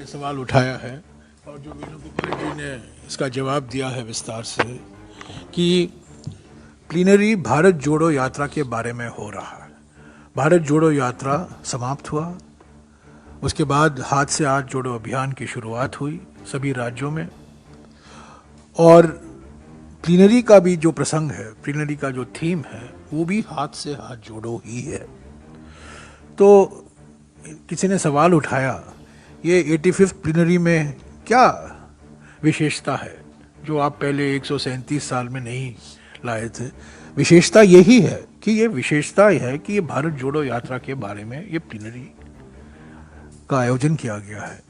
सवाल उठाया है और जो वेणुगोपाल जी ने इसका जवाब दिया है विस्तार से कि प्लीनरी भारत जोड़ो यात्रा के बारे में हो रहा है। भारत जोड़ो यात्रा समाप्त हुआ, उसके बाद हाथ से हाथ जोड़ो अभियान की शुरुआत हुई सभी राज्यों में, और प्लीनरी का भी जो प्रसंग है, प्लीनरी का जो थीम है, वो भी हाथ से हाथ जोड़ो ही है। तो किसी ने सवाल उठाया, ये 85th प्लीनरी में क्या विशेषता है जो आप पहले 137 साल में नहीं लाए थे। विशेषता यही है कि ये विशेषता है कि ये भारत जोड़ो यात्रा के बारे में ये प्लीनरी का आयोजन किया गया है।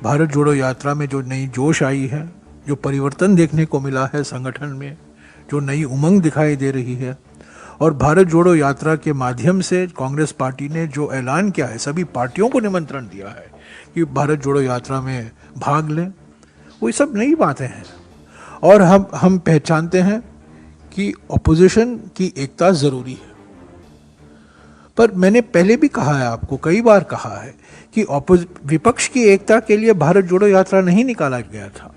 भारत जोड़ो यात्रा में जो नई जोश आई है, जो परिवर्तन देखने को मिला है संगठन में, जो नई उमंग दिखाई दे रही है, और भारत जोड़ो यात्रा के माध्यम से कांग्रेस पार्टी ने जो ऐलान किया है, सभी पार्टियों को निमंत्रण दिया है कि भारत जोड़ो यात्रा में भाग लें, वो सब नई बातें हैं। और हम पहचानते हैं कि ऑपोजिशन की एकता ज़रूरी है। पर मैंने पहले भी कहा है, आपको कई बार कहा है कि विपक्ष की एकता के लिए भारत जोड़ो यात्रा नहीं निकाला गया था।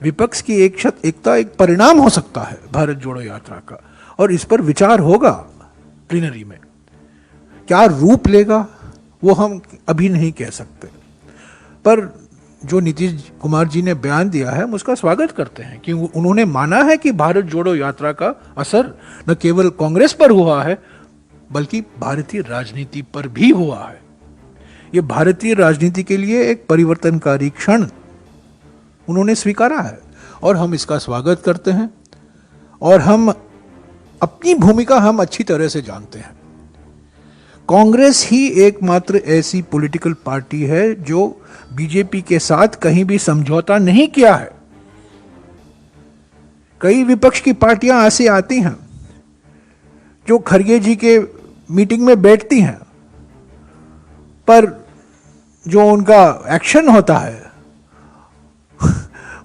विपक्ष की एकता एक परिणाम हो सकता है भारत जोड़ो यात्रा का, और इस पर विचार होगा प्लीनरी में। क्या रूप लेगा वो हम अभी नहीं कह सकते, पर जो नीतीश कुमार जी ने बयान दिया है हम उसका स्वागत करते हैं कि उन्होंने माना है कि भारत जोड़ो यात्रा का असर न केवल कांग्रेस पर हुआ है बल्कि भारतीय राजनीति पर भी हुआ है। ये भारतीय राजनीति के लिए एक परिवर्तनकारी क्षण उन्होंने स्वीकारा है और हम इसका स्वागत करते हैं। और हम अपनी भूमिका हम अच्छी तरह से जानते हैं। कांग्रेस ही एकमात्र ऐसी पॉलिटिकल पार्टी है जो बीजेपी के साथ कहीं भी समझौता नहीं किया है। कई विपक्ष की पार्टियां ऐसी आती हैं जो खरगे जी के मीटिंग में बैठती हैं, पर जो उनका एक्शन होता है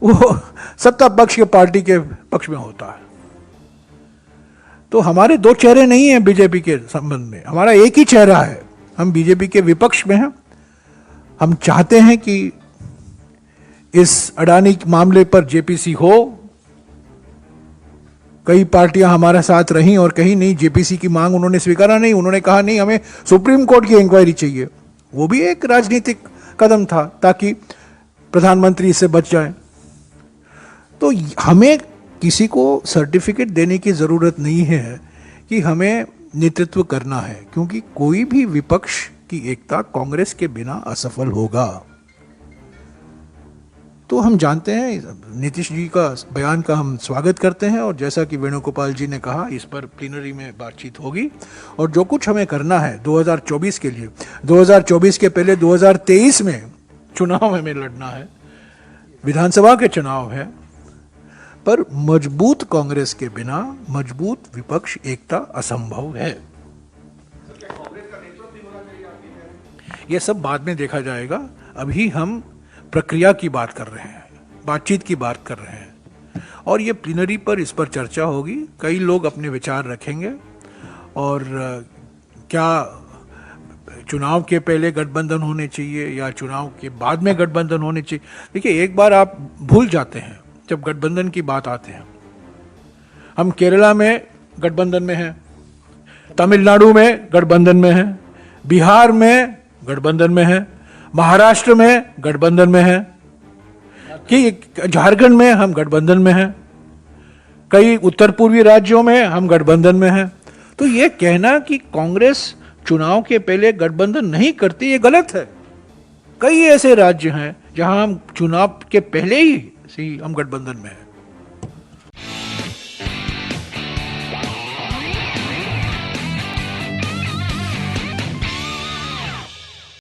वो सत्ता पक्ष के पार्टी के पक्ष में होता है। तो हमारे दो चेहरे नहीं हैं बीजेपी के संबंध में, हमारा एक ही चेहरा है। हम बीजेपी के विपक्ष में हैं। हम चाहते हैं कि इस अडानी मामले पर जेपीसी हो। कई पार्टियां हमारे साथ रहीं और कहीं नहीं। जेपीसी की मांग उन्होंने स्वीकारा नहीं, उन्होंने कहा नहीं हमें सुप्रीम कोर्ट की इंक्वायरी चाहिए। वो भी एक राजनीतिक कदम था ताकि प्रधानमंत्री इससे बच जाए। तो हमें किसी को सर्टिफिकेट देने की ज़रूरत नहीं है कि हमें नेतृत्व करना है, क्योंकि कोई भी विपक्ष की एकता कांग्रेस के बिना असफल होगा। तो हम जानते हैं, नीतीश जी का बयान का हम स्वागत करते हैं, और जैसा कि वेणुगोपाल जी ने कहा इस पर प्लीनरी में बातचीत होगी। और जो कुछ हमें करना है 2024 के लिए, 2024 के पहले 2023 में चुनाव हमें लड़ना है, विधानसभा के चुनाव है, पर मजबूत कांग्रेस के बिना मजबूत विपक्ष एकता असंभव है। यह सब बाद में देखा जाएगा। अभी हम प्रक्रिया की बात कर रहे हैं, बातचीत की बात कर रहे हैं, और ये प्लीनरी पर इस पर चर्चा होगी। कई लोग अपने विचार रखेंगे, और क्या चुनाव के पहले गठबंधन होने चाहिए या चुनाव के बाद में गठबंधन होने चाहिए। देखिए, एक बार आप भूल जाते हैं जब गठबंधन की बात आते हैं। हम केरला में गठबंधन में हैं, तमिलनाडु में गठबंधन में हैं, बिहार में गठबंधन में हैं, महाराष्ट्र में गठबंधन में हैं, कि झारखंड में हम गठबंधन में हैं, कई उत्तर पूर्वी राज्यों में हम गठबंधन में हैं। तो ये कहना कि कांग्रेस चुनाव के पहले गठबंधन नहीं करती, ये गलत है। कई ऐसे राज्य हैं जहां हम चुनाव के पहले ही हम गठबंधन में हैं।